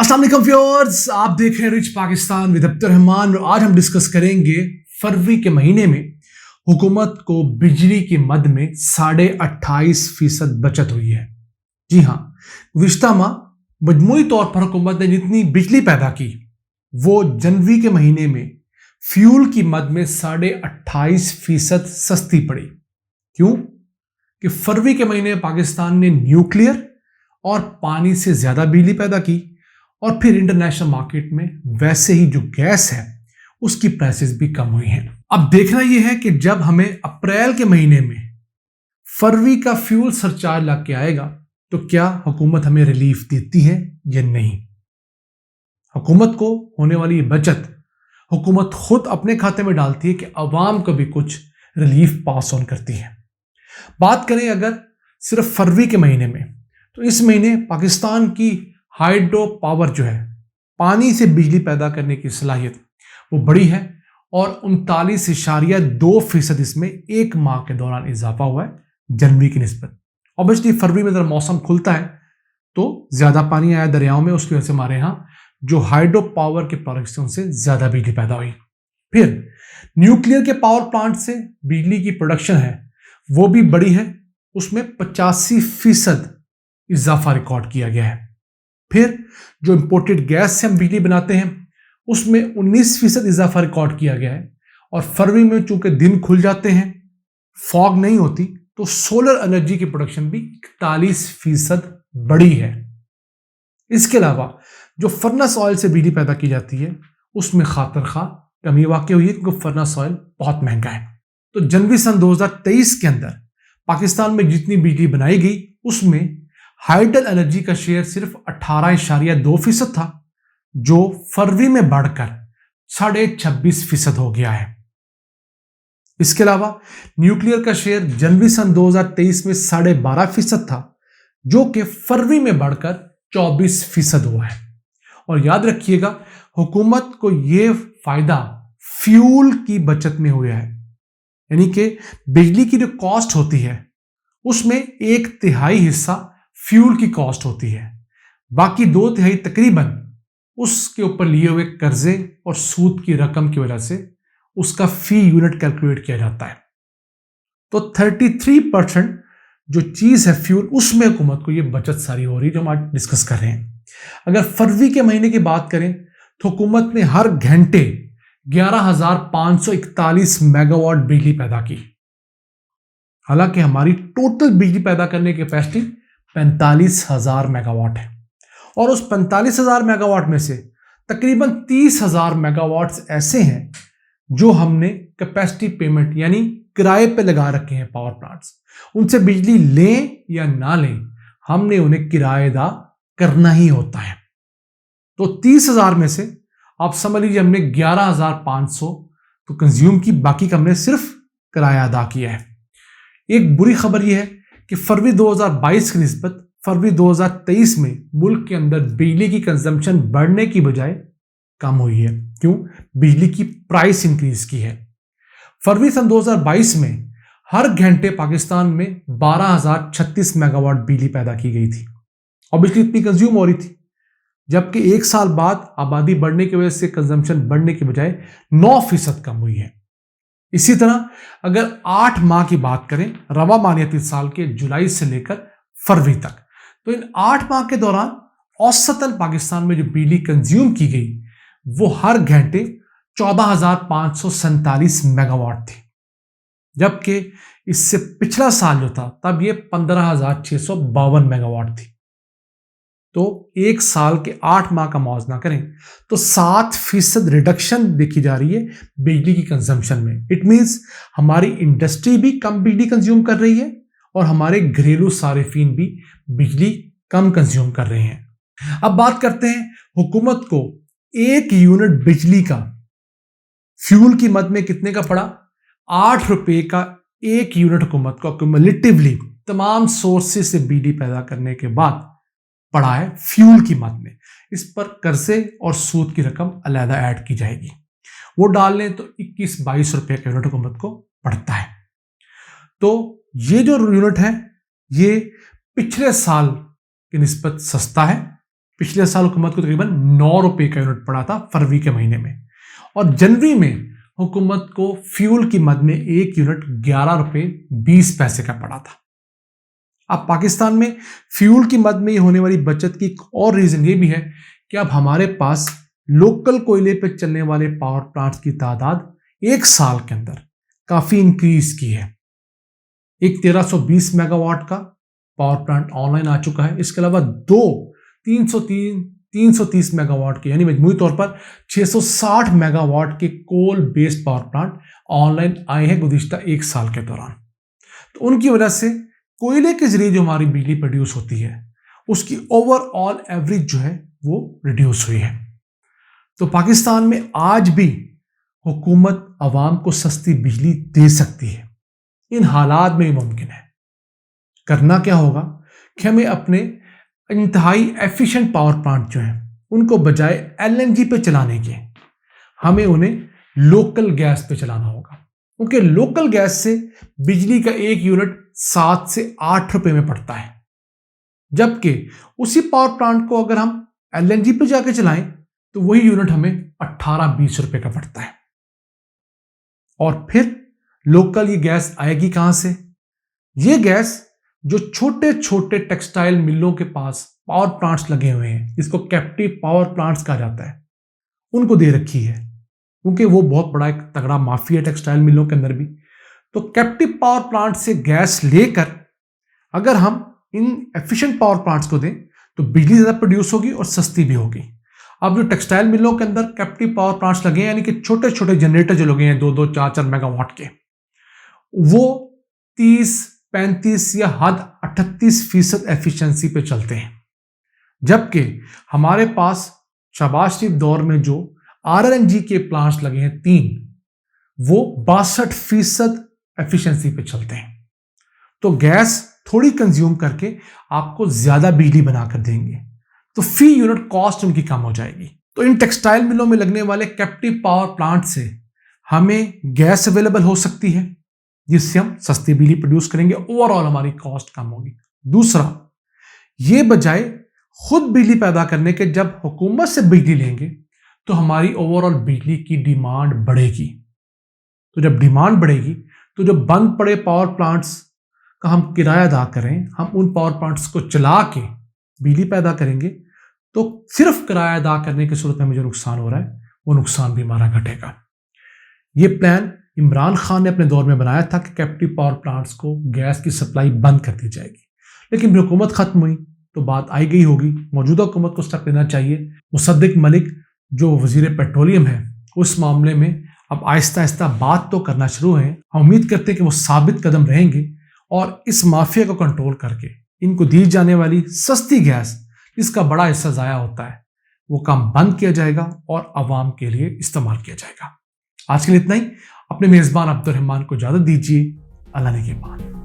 अस्सलाम वालेकुम व्यूअर्स, आप देख रहे हैं रिच पाकिस्तान विद अब्दुल रहमान। और आज हम डिस्कस करेंगे फरवरी के महीने में हुकूमत को बिजली की मद में 28.5% बचत हुई है। जी हाँ, गुज़िश्ता माह मजमूई तौर पर हुकूमत ने जितनी बिजली पैदा की वो जनवरी के महीने में फ्यूल की मद में 28.5% सस्ती पड़ी। क्यों? कि फरवरी के महीने में पाकिस्तान ने न्यूक्लियर और पानी से ज्यादा बिजली पैदा की और फिर इंटरनेशनल मार्केट में वैसे ही जो गैस है उसकी प्राइसेस भी कम हुई हैं। अब देखना यह है कि जब हमें अप्रैल के महीने में फरवरी का फ्यूल सरचार्ज लग के आएगा तो क्या हुकूमत हमें रिलीफ देती है या नहीं। हुकूमत को होने वाली ये बचत हुकूमत खुद अपने खाते में डालती है कि अवाम को भी कुछ रिलीफ पास ऑन करती है। बात करें अगर सिर्फ फरवरी के महीने में, तो इस महीने पाकिस्तान की हाइड्रो पावर जो है, पानी से बिजली पैदा करने की सलाहियत वो बड़ी है और 39.2% इसमें एक माह के दौरान इजाफा हुआ है जनवरी की निस्बत। ऑब्वियसली फरवरी में जब मौसम खुलता है तो ज्यादा पानी आया दरियाओं में, उसकी वजह से हमारे यहाँ जो हाइड्रो पावर के प्रोडक्ट्स हैं उनसे ज्यादा बिजली पैदा हुई। फिर न्यूक्लियर के पावर प्लांट से बिजली की प्रोडक्शन है वो भी बड़ी है, उसमें 85% इजाफा रिकॉर्ड किया गया है। फिर जो इंपोर्टेड गैस से हम बिजली बनाते हैं उसमें 19% इजाफा रिकॉर्ड किया गया है। और फरवरी में चूंकि दिन खुल जाते हैं, फॉग नहीं होती, तो सोलर एनर्जी की प्रोडक्शन भी 41% बढ़ी है। इसके अलावा जो फर्नेस ऑयल से बिजली पैदा की जाती है उसमें खातर खा कमी वाकई हुई है क्योंकि फर्नेस ऑयल बहुत महंगा है। तो जनवरी सन 2023 के अंदर पाकिस्तान में जितनी बिजली बनाई गई उसमें हाइडल एनर्जी का शेयर सिर्फ 18.2% था, जो फरवरी में बढ़कर 26.5% हो गया है। इसके अलावा न्यूक्लियर का शेयर जनवरी सन 2023 में 12.5% था, जो कि फरवरी में बढ़कर 24% हुआ है। और याद रखिएगा, हुकूमत को यह फायदा फ्यूल की बचत में हुआ है, यानी कि बिजली की जो कॉस्ट होती है उसमें 1/3 हिस्सा फ्यूल की कॉस्ट होती है, बाकी 2/3 तकरीबन उसके ऊपर लिए हुए कर्जे और सूद की रकम की वजह से उसका फी यूनिट कैलकुलेट किया जाता है। तो 33% जो चीज है फ्यूल, उसमें हुकूमत को यह बचत सारी हो रही है जो हम आज डिस्कस कर रहे हैं। अगर फरवरी के महीने की बात करें तो हुकूमत ने हर घंटे 11,541 मेगावाट बिजली पैदा की। हालांकि हमारी टोटल बिजली पैदा करने की कैपेसिटी 45,000 मेगावाट है और उस 45,000 मेगावाट में से तकरीबन 30,000 मेगावाट्स ऐसे हैं जो हमने कैपेसिटी पेमेंट यानी किराए पे लगा रखे हैं पावर प्लांट्स। उनसे बिजली लें या ना लें, हमने उन्हें किराया अदा करना ही होता है। तो 30,000 में से आप समझ लीजिए हमने 11,500 तो कंज्यूम की, बाकी का हमने सिर्फ किराया अदा किया है। एक बुरी खबर यह है कि फरवरी 2022 की निस्बत फरवरी 2023 में मुल्क के अंदर बिजली की कंजम्पशन बढ़ने की बजाय कम हुई है। क्यों? बिजली की प्राइस इंक्रीज की है। फरवरी सन 2022 में हर घंटे पाकिस्तान में 12,036 मेगावाट बिजली पैदा की गई थी और बिजली इतनी कंज्यूम हो रही थी, जबकि एक साल बाद आबादी बढ़ने की वजह से कंजम्पशन बढ़ने की बजाय 9% कम हुई है। इसी तरह अगर 8 माह की बात करें, रवा मालियाती साल के जुलाई से लेकर फरवरी तक, तो इन 8 माह के दौरान औसतन पाकिस्तान में जो बिजली कंज्यूम की गई वो हर घंटे 14,547 मेगावाट थी, जबकि इससे पिछला साल जो था तब ये 15,652 मेगावाट थी। तो एक साल के 8 माह का मुआवजा करें तो 7% रिडक्शन देखी जा रही है बिजली की कंजम्पशन में। इट मींस हमारी इंडस्ट्री भी कम बिजली कंज्यूम कर रही है और हमारे घरेलू सारिफीन भी बिजली कम कंज्यूम कर रहे हैं। अब बात करते हैं हुकूमत को 1 यूनिट बिजली का फ्यूल की मद में कितने का पड़ा। 8 रुपए का 1 यूनिट हुकूमत को क्यूमुलेटिवली तमाम सोर्सेज से बिजली पैदा करने के बाद पड़ा है फ्यूल की मद में। इस पर कर्जे और सूद की रकम अलहदा ऐड की जाएगी, वो डाल लें तो 21-22 रुपए का यूनिट हुकूमत को पड़ता है। तो ये जो यूनिट है ये पिछले साल की निस्बत सस्ता है पिछले साल हुकूमत को तकरीबन 9 रुपए का यूनिट पड़ा था फरवरी के महीने में, और जनवरी में हुकूमत को फ्यूल की मद में एक यूनिट 11 रुपए 20 पैसे का पड़ा था। अब पाकिस्तान में फ्यूल की मद में होने वाली बचत की एक और रीजन ये भी है कि अब हमारे पास लोकल कोयले पर चलने वाले पावर प्लांट्स की तादाद एक साल के अंदर काफी इंक्रीज की है। एक 1320 मेगावाट का पावर प्लांट ऑनलाइन आ चुका है। इसके अलावा दो 330 मेगावाट के यानी मजमूई तौर पर 660 मेगावाट के coal based power plant online आए हैं गुज़िश्ता एक साल के दौरान। तो उनकी वजह से कोयले के जरिए जो हमारी बिजली प्रोड्यूस होती है उसकी ओवरऑल एवरेज जो है वो रिड्यूस हुई है। तो पाकिस्तान में आज भी हुकूमत आवाम को सस्ती बिजली दे सकती है। इन हालात में ही मुमकिन है। करना क्या होगा कि हमें अपने इंतहाई एफिशिएंट पावर प्लांट जो हैं उनको बजाय एलएनजी पे चलाने के हमें उन्हें लोकल गैस पे चलाना होगा, क्योंकि लोकल गैस से बिजली का एक यूनिट 7 से 8 रुपए में पड़ता है, जबकि उसी पावर प्लांट को अगर हम एलएनजी पे जाके चलाएं तो वही यूनिट हमें 18-20 रुपए का पड़ता है। और फिर लोकल ये गैस आएगी कहां से? ये गैस जो छोटे छोटे टेक्सटाइल मिलों के पास पावर प्लांट्स लगे हुए हैं, जिसको कैप्टिव पावर प्लांट्स कहा जाता है, उनको दे रखी है, क्योंकि वो बहुत बड़ा एक तगड़ा माफिया टेक्सटाइल मिलों के अंदर भी। तो कैप्टिव पावर प्लांट से गैस लेकर अगर हम इन एफिशिएंट पावर प्लांट्स को दें तो बिजली ज्यादा प्रोड्यूस होगी और सस्ती भी होगी। अब जो टेक्सटाइल मिलों के अंदर कैप्टिव पावर प्लांट्स लगे हैं, यानी कि छोटे छोटे जनरेटर जो लगे हैं 2-2, 4-4 मेगावाट के, वो 30-35 या हद 38% एफिशिएंसी पे चलते हैं, जबकि हमारे पास शहबाज शरीफ दौर में जो आरएनजी के प्लांट्स लगे हैं 3, वो 62% एफिशिएंसी पे चलते हैं। तो गैस थोड़ी कंज्यूम करके आपको ज्यादा बिजली बनाकर देंगे, तो फी यूनिट कॉस्ट उनकी कम हो जाएगी। तो इन टेक्सटाइल मिलों में लगने वाले कैप्टिव पावर प्लांट से हमें गैस अवेलेबल हो सकती है, जिससे हम सस्ती बिजली प्रोड्यूस करेंगे, ओवरऑल हमारी कॉस्ट कम होगी। दूसरा, ये बजाय खुद बिजली पैदा करने के जब हुकूमत से बिजली लेंगे तो हमारी ओवरऑल बिजली की डिमांड बढ़ेगी। तो जब डिमांड बढ़ेगी तो जो बंद पड़े पावर प्लांट्स का हम किराया अदा करें, हम उन पावर प्लांट्स को चला के बिजली पैदा करेंगे, तो सिर्फ किराया अदा करने की सूरत में हमें जो नुकसान हो रहा है वो नुकसान भी हमारा घटेगा। ये प्लान इमरान खान ने अपने दौर में बनाया था कि कैप्टिव पावर प्लांट्स को गैस की सप्लाई बंद कर दी जाएगी, लेकिन हुकूमत खत्म हुई तो बात आई गई होगी। मौजूदा हुकूमत को स्टेप लेना चाहिए। मुसद्दिक मलिक जो वजीर पेट्रोलियम है, उस मामले में अब आहिस्ता आहिस्ता बात तो करना शुरू है। हम उम्मीद करते हैं कि वो साबित कदम रहेंगे और इस माफिया को कंट्रोल करके इनको दी जाने वाली सस्ती गैस, जिसका बड़ा हिस्सा ज़ाया होता है, वो काम बंद किया जाएगा और आवाम के लिए इस्तेमाल किया जाएगा। आज के लिए इतना ही। अपने मेज़बान अब्दुल रहमान को इजाज़त दीजिए। अल्लाह ने के बाद।